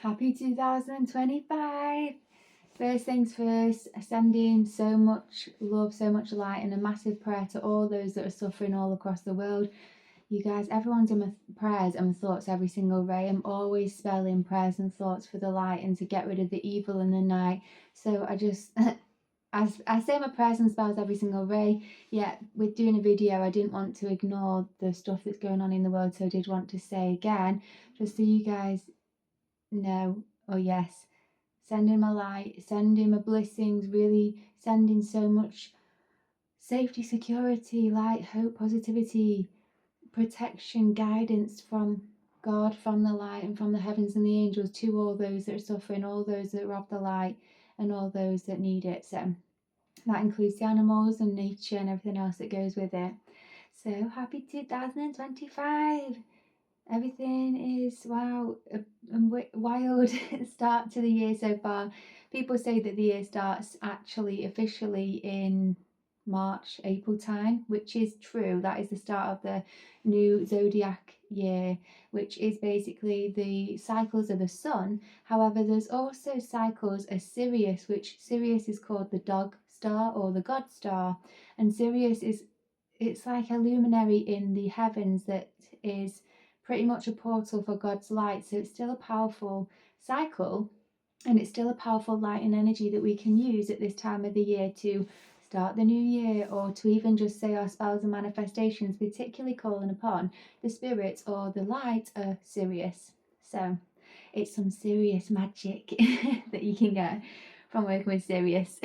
Happy 2025! First things first, sending so much love, so much light, and a massive prayer to all those that are suffering all across the world. You guys, everyone's in my prayers and my thoughts every single day. I'm always spelling prayers and thoughts for the light and to get rid of the evil in the night. So I just, I say my prayers and spells every single day. Yeah, with doing a video, I didn't want to ignore the stuff that's going on in the world, so I did want to say again, just so you guys know or yes, sending my light, sending my blessings, really sending so much safety, security, light, hope, positivity, protection, guidance from God, from the light and from the heavens and the angels to all those that are suffering, all those that are of the light and all those that need it. So that includes the animals and nature and everything else that goes with it. So happy 2025! Everything is wow, a wild start to the year so far. People say that the year starts actually officially in March, April time, which is true. That is the start of the new zodiac year, which is basically the cycles of the sun. However, there's also cycles of Sirius, which Sirius is called the dog star or the god star, and Sirius is, it's like a luminary in the heavens that is pretty much a portal for God's light. So it's still a powerful cycle, and it's still a powerful light and energy that we can use at this time of the year to start the new year, or to even just say our spells and manifestations, particularly calling upon the spirits or the light of Sirius. So it's some serious magic that you can get from working with Sirius.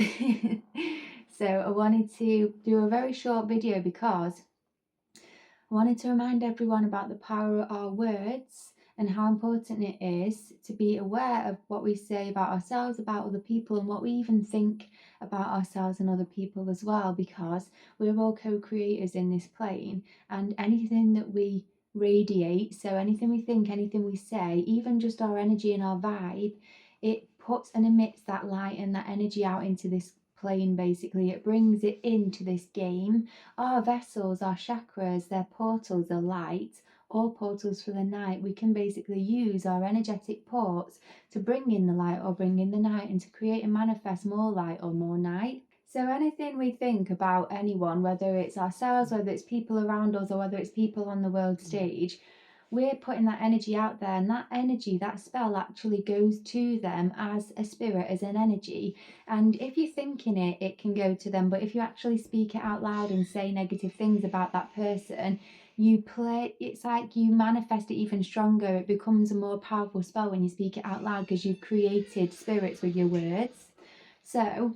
So I wanted to do a very short video because I wanted to remind everyone about the power of our words and how important it is to be aware of what we say about ourselves, about other people, and what we even think about ourselves and other people as well, because we're all co-creators in this plane, and anything that we radiate, so anything we think, anything we say, even just our energy and our vibe, it puts and emits that light and that energy out into this plane. Basically, it brings it into this game. Our vessels, our chakras, they're portals of light or portals for the night. We can basically use our energetic ports to bring in the light or bring in the night, and to create and manifest more light or more night. So anything we think about anyone, whether it's ourselves, whether it's people around us, or whether it's people on the world stage, we're putting that energy out there, and that energy, that spell actually goes to them as a spirit, as an energy. And if you're thinking it, it can go to them, but if you actually speak it out loud and say negative things about that person, it's like you manifest it even stronger. It becomes a more powerful spell when you speak it out loud, because you've created spirits with your words. So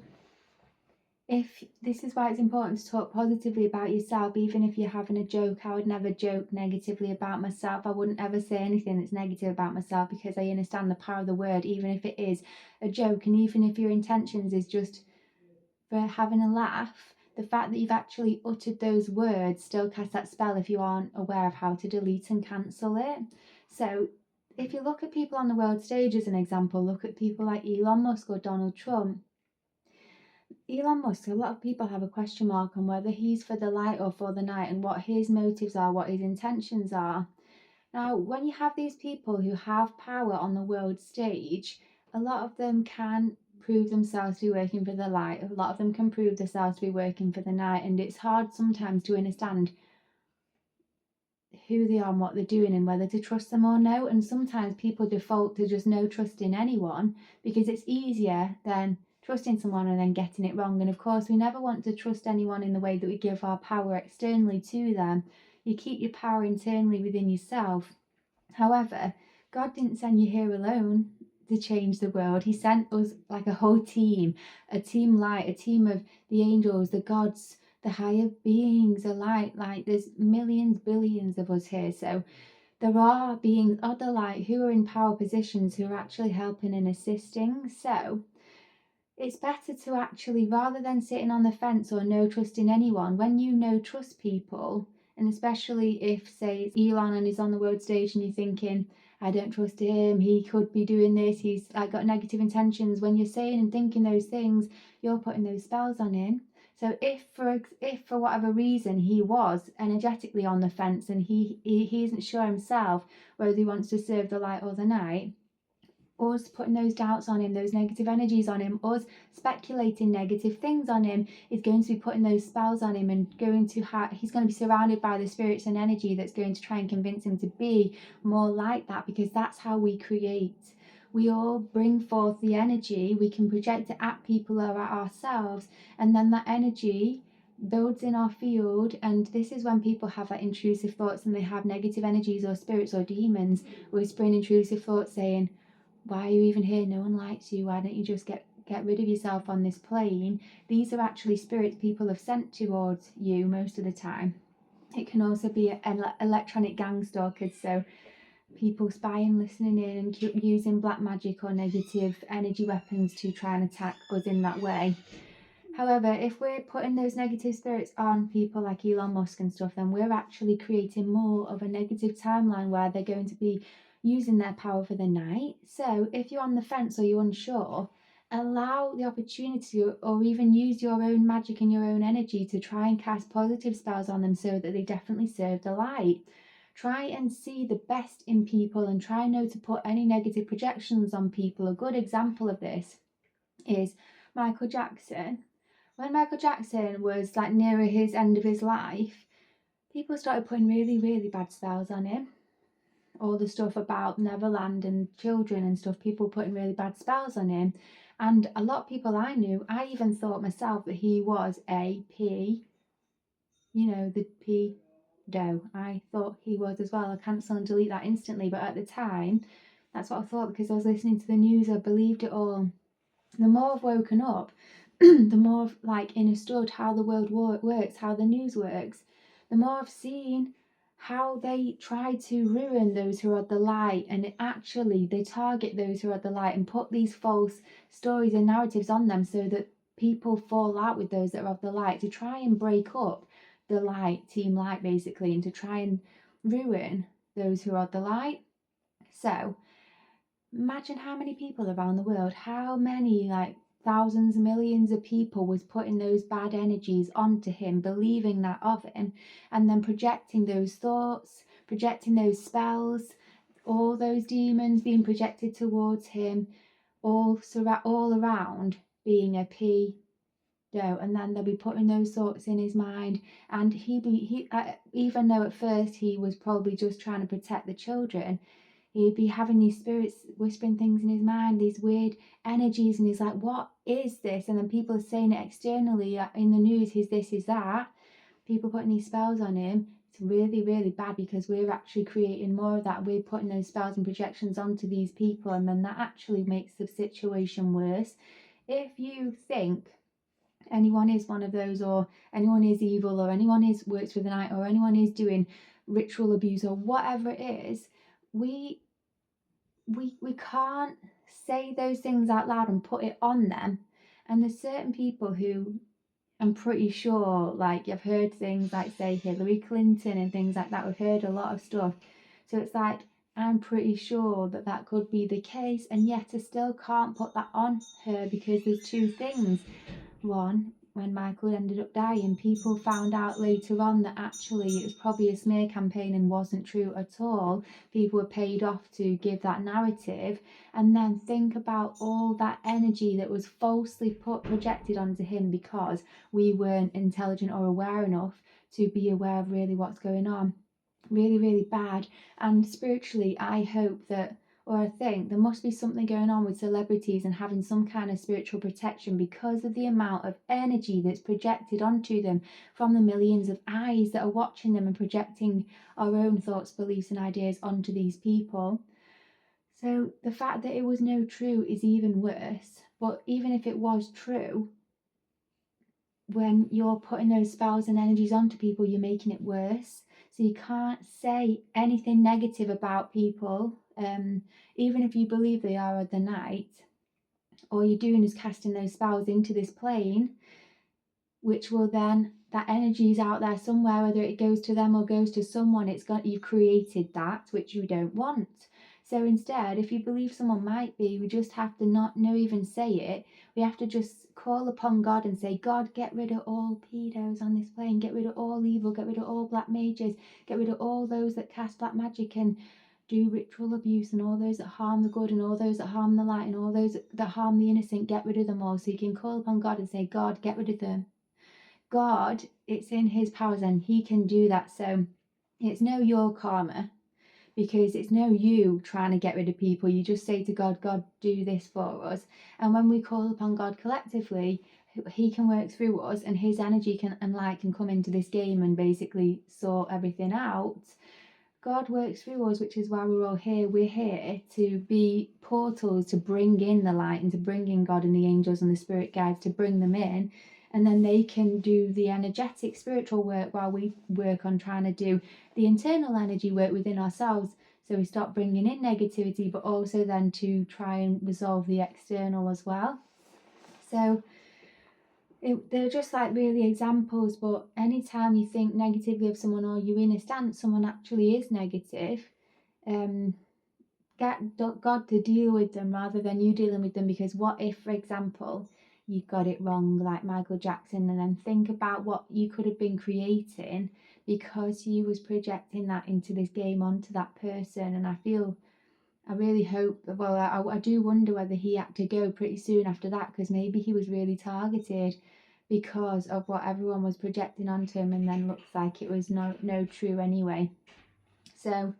if this is why it's important to talk positively about yourself. Even if you're having a joke, I would never joke negatively about myself. I wouldn't ever say anything that's negative about myself, because I understand the power of the word, even if it is a joke, and even if your intentions is just for having a laugh. The fact that you've actually uttered those words still casts that spell if you aren't aware of how to delete and cancel it. So if you look at people on the world stage as an example, look at people like Elon Musk or Donald Trump. Elon Musk, a lot of people have a question mark on whether he's for the light or for the night, and what his motives are, what his intentions are. Now, when you have these people who have power on the world stage, a lot of them can prove themselves to be working for the light. A lot of them can prove themselves to be working for the night, and it's hard sometimes to understand who they are and what they're doing, and whether to trust them or no. And sometimes people default to just no trusting anyone, because it's easier than trusting someone and then getting it wrong. And of course, we never want to trust anyone in the way that we give our power externally to them. You keep your power internally within yourself. However, God didn't send you here alone to change the world. He sent us like a whole team, a team light, a team of the angels, the gods, the higher beings, the light. Like, there's millions, billions of us here. So there are beings of the light who are in power positions, who are actually helping and assisting. So it's better to actually, rather than sitting on the fence or no trusting anyone, when you no trust people, and especially if, say, it's Elon and he's on the world stage and you're thinking, I don't trust him, he could be doing this, he's like got negative intentions. When you're saying and thinking those things, you're putting those spells on him. So if for whatever reason he was energetically on the fence, and he isn't sure himself whether he wants to serve the light or the night, us putting those doubts on him, those negative energies on him, us speculating negative things on him, is going to be putting those spells on him, and he's going to be surrounded by the spirits and energy that's going to try and convince him to be more like that, because that's how we create. We all bring forth the energy, we can project it at people or at ourselves, and then that energy builds in our field. And this is when people have like intrusive thoughts and they have negative energies or spirits or demons whispering intrusive thoughts saying, why are you even here? No one likes you. Why don't you just get rid of yourself on this plane? These are actually spirits people have sent towards you most of the time. It can also be electronic gang stalkers, so people spying, listening in, and using black magic or negative energy weapons to try and attack us in that way. However, if we're putting those negative spirits on people like Elon Musk and stuff, then we're actually creating more of a negative timeline where they're going to be using their power for the night. So if you're on the fence or you're unsure, allow the opportunity, or even use your own magic and your own energy to try and cast positive spells on them so that they definitely serve the light. Try and see the best in people and try not to put any negative projections on people. A good example of this is Michael Jackson. When Michael Jackson was like nearer his end of his life, people started putting really, really bad spells on him. All the stuff about Neverland and children and stuff, people putting really bad spells on him. And a lot of people I knew, I even thought myself that he was a P, the pedo. I thought he was as well. I cancel and delete that instantly, but at the time, that's what I thought, because I was listening to the news, I believed it all. The more I've woken up, the more I've like understood how the world works, how the news works, the more I've seen how they try to ruin those who are at the light, and actually they target those who are at the light and put these false stories and narratives on them so that people fall out with those that are of the light, to try and break up the light, team light basically, and to try and ruin those who are at the light. So imagine how many people around the world, how many like thousands, millions of people was putting those bad energies onto him, believing that of him, and then projecting those thoughts, projecting those spells, all those demons being projected towards him, all around being a pedo. And then they'll be putting those thoughts in his mind, and even though at first he was probably just trying to protect the children, he'd be having these spirits whispering things in his mind, these weird energies, and he's like, what is this? And then people are saying it externally in the news, he's this, he's that. People putting these spells on him. It's really, really bad, because we're actually creating more of that. We're putting those spells and projections onto these people, and then that actually makes the situation worse. If you think anyone is one of those, or anyone is evil, or anyone works for the night, or anyone is doing ritual abuse, or whatever it is, we can't say those things out loud and put it on them. And there's certain people who, I'm pretty sure, like, I've heard things like, say, Hillary Clinton and things like that. We've heard a lot of stuff. So it's like, I'm pretty sure that could be the case, and yet I still can't put that on her, because there's two things. One, when Michael ended up dying, people found out later on that actually it was probably a smear campaign and wasn't true at all. People were paid off to give that narrative. And then think about all that energy that was falsely projected onto him, because we weren't intelligent or aware enough to be aware of really what's going on. Really, really bad. And spiritually, I hope that, or I think there must be something going on with celebrities and having some kind of spiritual protection, because of the amount of energy that's projected onto them from the millions of eyes that are watching them and projecting our own thoughts, beliefs and ideas onto these people. So the fact that it was no true is even worse. But even if it was true, when you're putting those spells and energies onto people, you're making it worse. So you can't say anything negative about people, even if you believe they are of the night. All you're doing is casting those spells into this plane, which will then, that energy is out there somewhere, whether it goes to them or goes to someone, you've created that which you don't want. So instead, if you believe someone might be, we just have to not even say it. We have to just call upon God and say, God, get rid of all pedos on this plane, get rid of all evil, get rid of all black mages, get rid of all those that cast black magic and do ritual abuse, and all those that harm the good and all those that harm the light and all those that harm the innocent, get rid of them all. So you can call upon God and say, God, get rid of them. God, it's in his powers and he can do that. So it's no your karma, because it's no you trying to get rid of people. You just say to God, God, do this for us. And when we call upon God collectively, he can work through us, and his energy and light can come into this game and basically sort everything out. God works through us, which is why we're all here. We're here to be portals to bring in the light and to bring in God and the angels and the spirit guides, to bring them in. And then they can do the energetic spiritual work while we work on trying to do the internal energy work within ourselves. So we stop bringing in negativity, but also then to try and resolve the external as well. So they're just like really examples, but anytime you think negatively of someone or you're in a stance someone actually is negative, get God to deal with them rather than you dealing with them. Because what if, for example, you got it wrong like Michael Jackson, and then think about what you could have been creating because you was projecting that into this game onto that person. And I really hope, well, I do wonder whether he had to go pretty soon after that, because maybe he was really targeted because of what everyone was projecting onto him, and then looks like it was no true anyway. So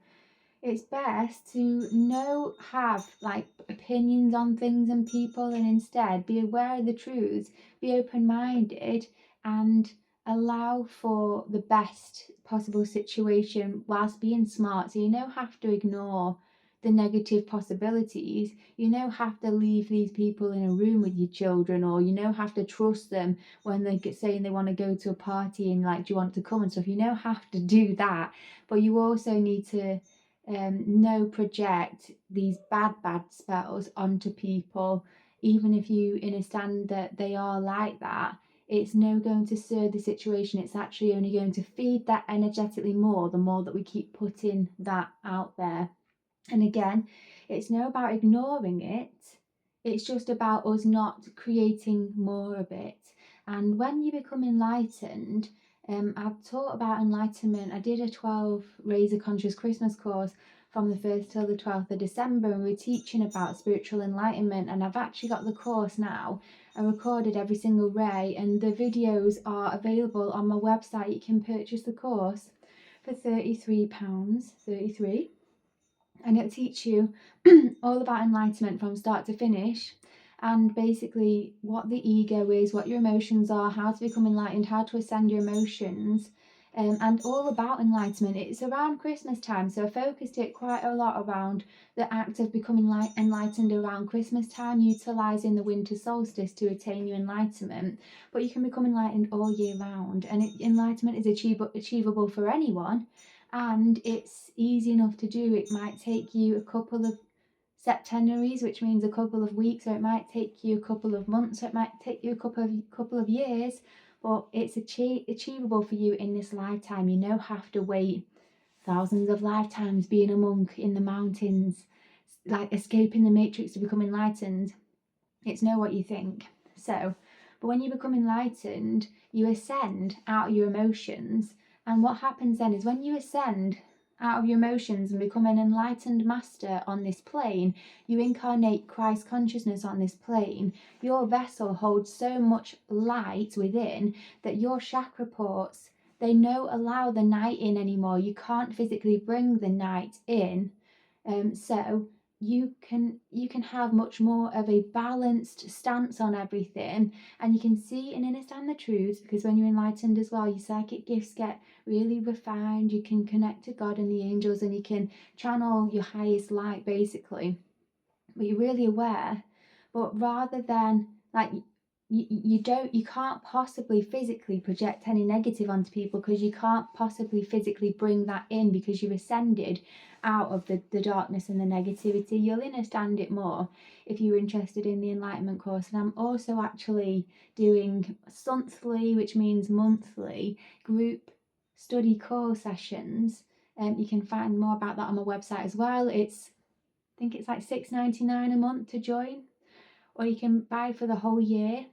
it's best to have like opinions on things and people, and instead be aware of the truths, be open-minded, and allow for the best possible situation whilst being smart. So you don't have to ignore the negative possibilities. You don't have to leave these people in a room with your children, or you don't have to trust them when they get saying they want to go to a party and like, do you want to come and stuff. You don't have to do that, but you also need to project these bad spells onto people. Even if you understand that they are like that, it's no going to serve the situation. It's actually only going to feed that energetically more, the more that we keep putting that out there. And again, it's no about ignoring it, it's just about us not creating more of it. And when you become enlightened, I've taught about enlightenment. I did a 12 Rays of Conscious Christmas course from the 1st till the 12th of December, and we were teaching about spiritual enlightenment. And I've actually got the course now. I recorded every single ray, and the videos are available on my website. You can purchase the course for £33, 33, and it'll teach you all about enlightenment from start to finish, and basically what the ego is, what your emotions are, how to become enlightened, how to ascend your emotions, and all about enlightenment. It's around Christmas time, so I focused it quite a lot around the act of becoming enlightened around Christmas time, utilising the winter solstice to attain your enlightenment. But you can become enlightened all year round, and enlightenment is achievable for anyone, and it's easy enough to do. It might take you a couple of septenaries, which means a couple of weeks, or it might take you a couple of months, or it might take you a couple of years, but it's achievable for you in this lifetime. You don't have to wait thousands of lifetimes being a monk in the mountains, like escaping the matrix to become enlightened. It's not what you think. So, but when you become enlightened, you ascend out of your emotions. And what happens then is when you ascend out of your emotions and become an enlightened master on this plane, you incarnate Christ consciousness on this plane. Your vessel holds so much light within that your chakra ports, they no allow the night in anymore. You can't physically bring the night in. So you can have much more of a balanced stance on everything, and you can see and understand the truths, because when you're enlightened as well, your psychic gifts get really refined. You can connect to God and the angels, and you can channel your highest light basically, but you're really aware. But rather than like you can't possibly physically project any negative onto people, because you can't possibly physically bring that in, because you've ascended out of the darkness and the negativity. You'll understand it more if you're interested in the enlightenment course. And I'm also actually doing monthly, which means monthly, group study call sessions. You can find more about that on my website as well. I think it's like $6.99 a month to join, or you can buy for the whole year.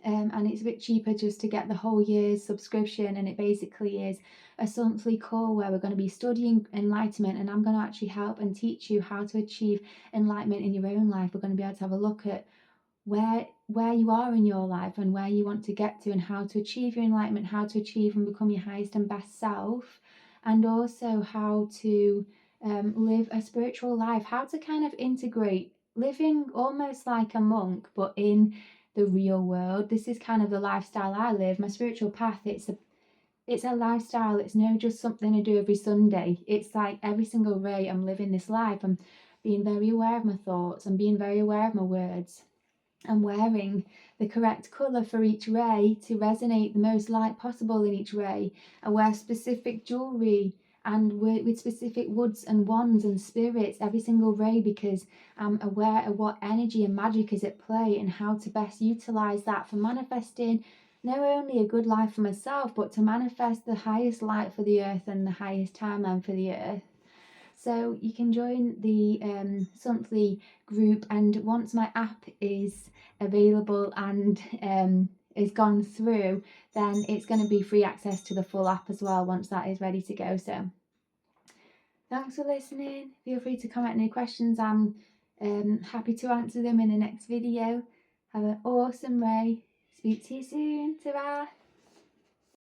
and it's a bit cheaper just to get the whole year's subscription, and it basically is a monthly call where we're going to be studying enlightenment, and I'm going to actually help and teach you how to achieve enlightenment in your own life. We're going to be able to have a look at where you are in your life and where you want to get to, and how to achieve your enlightenment, how to achieve and become your highest and best self, and also how to live a spiritual life, how to kind of integrate living almost like a monk but in the real world. This is kind of the lifestyle I live. My spiritual path, it's a lifestyle. It's no just something I do every Sunday. It's like every single day I'm living this life. I'm being very aware of my thoughts. I'm being very aware of my words. I'm wearing the correct colour for each ray to resonate the most light possible in each ray. I wear specific jewellery and work with specific woods and wands and spirits every single ray, because I'm aware of what energy and magic is at play and how to best utilise that for manifesting not only a good life for myself, but to manifest the highest light for the earth and the highest timeline for the earth. So you can join the monthly group, and once my app is available and is gone through, then it's going to be free access to the full app as well once that is ready to go. So thanks for listening. Feel free to comment any questions. I'm happy to answer them in the next video. Have an awesome day. Speak to you soon. Ta-ra.